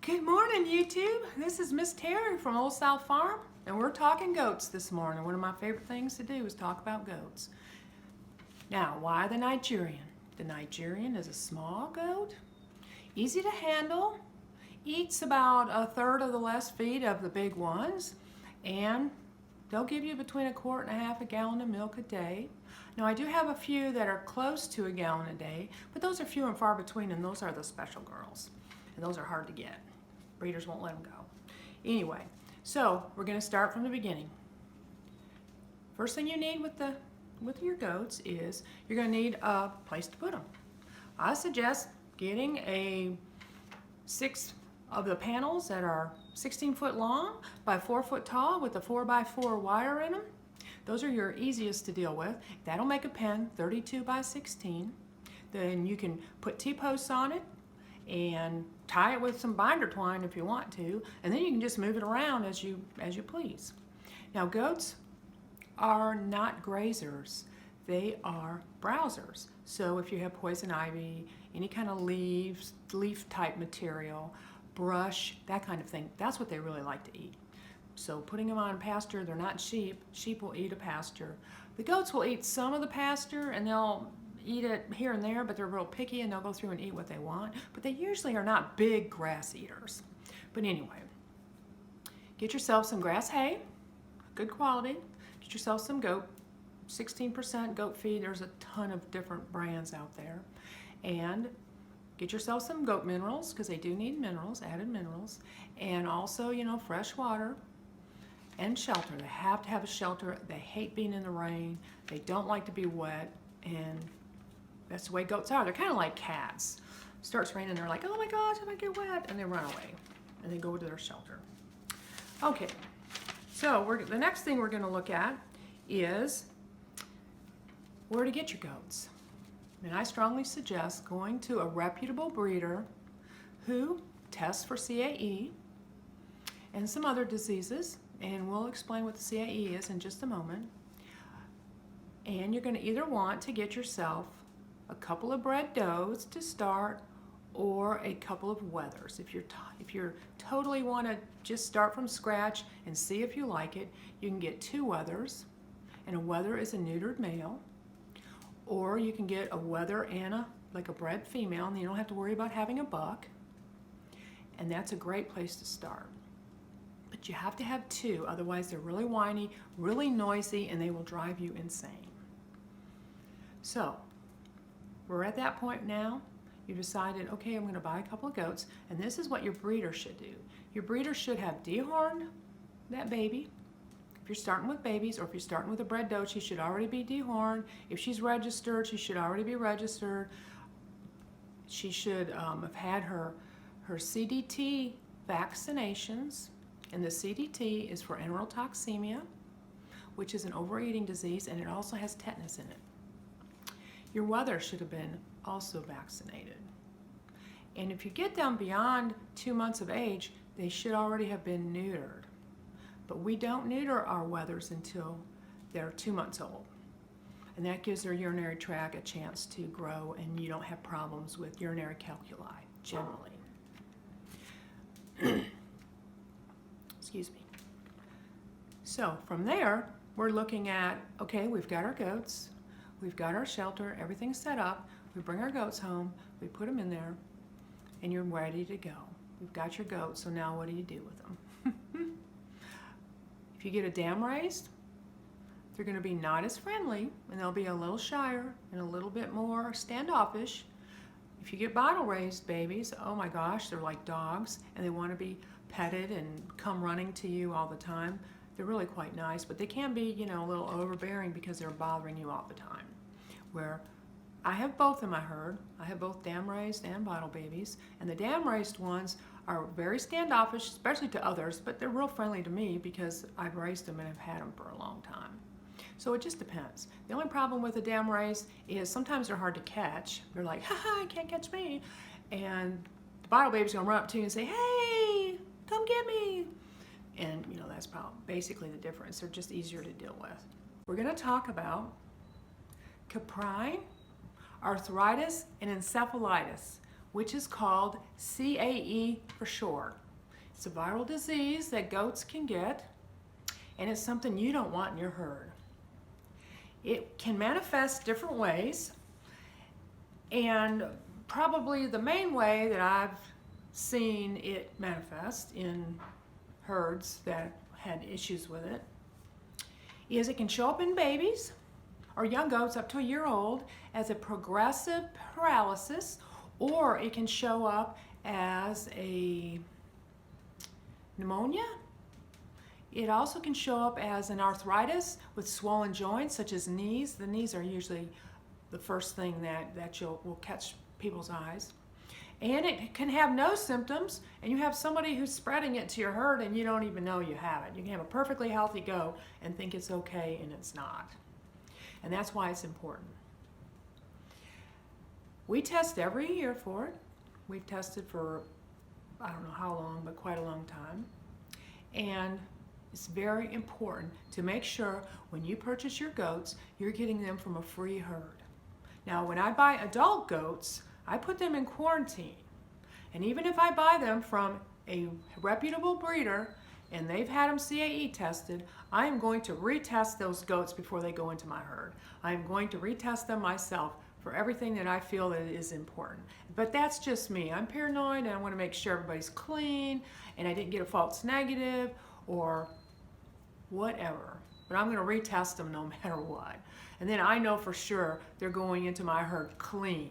Good morning, YouTube. This is Miss Terry from Old South Farm, and we're talking goats this morning. One of my favorite things to do is talk about goats. Now, why the Nigerian? The Nigerian is a small goat, easy to handle, eats about a third of the less feed of the big ones, and they'll give you between 1.5 quarts a gallon of milk a day. Now, I do have a few that are close to a gallon a day, but those are few and far between, and those are the special girls, and those are hard to get. Breeders won't let them go. Anyway, so we're going to start from the beginning. First thing you need with your goats is you're going to need a place to put them. I suggest getting 6 of the panels that are 16 foot long by 4 foot tall with a 4x4 wire in them. Those are your easiest to deal with. That'll make a pen 32 by 16. Then you can put T-posts on it and tie it with some binder twine if you want to, and then you can just move it around as you please. Now, goats are not grazers. They are browsers. So if you have poison ivy, any kind of leaf type material, brush, that kind of thing, that's what they really like to eat. So putting them on pasture, they're not sheep. Sheep will eat a pasture. The goats will eat some of the pasture, and they'll eat it here and there, but they're real picky and they'll go through and eat what they want. But they usually are not big grass eaters. But anyway, get yourself some grass hay, good quality. Get yourself some goat, 16% goat feed. There's a ton of different brands out there. And get yourself some goat minerals, because they do need minerals, added minerals. And also, fresh water and shelter. They have to have a shelter. They hate being in the rain. They don't like to be wet. And that's the way goats are. They're kind of like cats. It starts raining, they're like, oh my gosh, I might get wet, and they run away, and they go to their shelter. Okay, so the next thing we're going to look at is where to get your goats. And I strongly suggest going to a reputable breeder who tests for CAE and some other diseases, and we'll explain what the CAE is in just a moment. And you're going to either want to get yourself a couple of bred does to start, or a couple of wethers. If you're totally want to just start from scratch and see if you like it, you can get 2 wethers, and a wether is a neutered male, or you can get a wether and a bred female, and you don't have to worry about having a buck, and that's a great place to start. But you have to have 2, otherwise they're really whiny, really noisy, and they will drive you insane. So, we're at that point now. You decided, okay, I'm going to buy a couple of goats, and this is what your breeder should do. Your breeder should have dehorned that baby. If you're starting with babies, or if you're starting with a bred doe, she should already be dehorned. If she's registered, she should already be registered. She should have had her CDT vaccinations, and the CDT is for enterotoxemia, which is an overeating disease, and it also has tetanus in it. Your wether should have been also vaccinated. And if you get them beyond 2 months of age, they should already have been neutered. But we don't neuter our wethers until they're 2 months old. And that gives their urinary tract a chance to grow, and you don't have problems with urinary calculi, generally. Excuse me. So from there, we're looking at, okay, we've got our goats, we've got our shelter, everything's set up, we bring our goats home, we put them in there, and you're ready to go. You've got your goats, so now what do you do with them? If you get a dam raised, they're going to be not as friendly, and they'll be a little shyer and a little bit more standoffish. If you get bottle raised babies, oh my gosh, they're like dogs, and they want to be petted and come running to you all the time. They're really quite nice, but they can be, a little overbearing because they're bothering you all the time. Where I have both in my herd. I have both dam raised and bottle babies, and the dam raised ones are very standoffish, especially to others, but they're real friendly to me because I've raised them and have had them for a long time. So it just depends. The only problem with a dam raised is sometimes they're hard to catch. They're like, haha, you can't catch me. And the bottle baby's gonna run up to you and say, hey, come get me. And that's basically the difference. They're just easier to deal with. We're gonna talk about Capri, arthritis, and encephalitis. which is called CAE for short. It's a viral disease that goats can get, and it's something you don't want in your herd. It can manifest different ways, and probably the main way that I've seen it manifest in herds that had issues with it is it can show up in babies or young goats up to a year old as a progressive paralysis, or it can show up as a pneumonia. It also can show up as an arthritis with swollen joints such as knees. The knees are usually the first thing that will catch people's eyes. And it can have no symptoms, and you have somebody who's spreading it to your herd and you don't even know you have it. You can have a perfectly healthy goat and think it's okay, and it's not. And that's why it's important. We test every year for it. We've tested for, I don't know how long, but quite a long time. And it's very important to make sure when you purchase your goats, you're getting them from a free herd. Now, when I buy adult goats, I put them in quarantine. And even if I buy them from a reputable breeder and they've had them CAE tested, I am going to retest those goats before they go into my herd. I am going to retest them myself for everything that I feel that is important. But that's just me. I'm paranoid and I want to make sure everybody's clean and I didn't get a false negative or whatever. But I'm going to retest them no matter what. And then I know for sure they're going into my herd clean.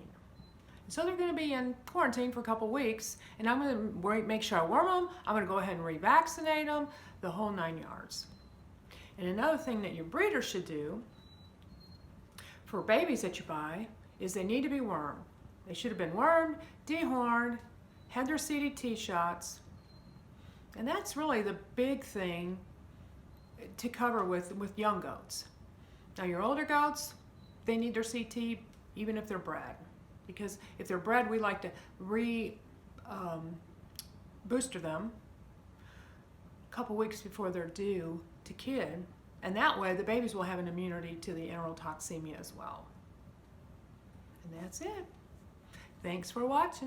So they're going to be in quarantine for a couple weeks, and I'm going to make sure I worm them. I'm going to go ahead and revaccinate them, the whole 9 yards. And another thing that your breeder should do for babies that you buy is they need to be wormed. They should have been wormed, dehorned, had their CDT shots, and that's really the big thing to cover with young goats. Now your older goats, they need their CT even if they're bred. Because if they're bred, we like to booster them a couple weeks before they're due to kid. And that way the babies will have an immunity to the enterotoxemia as well. And that's it. Thanks for watching.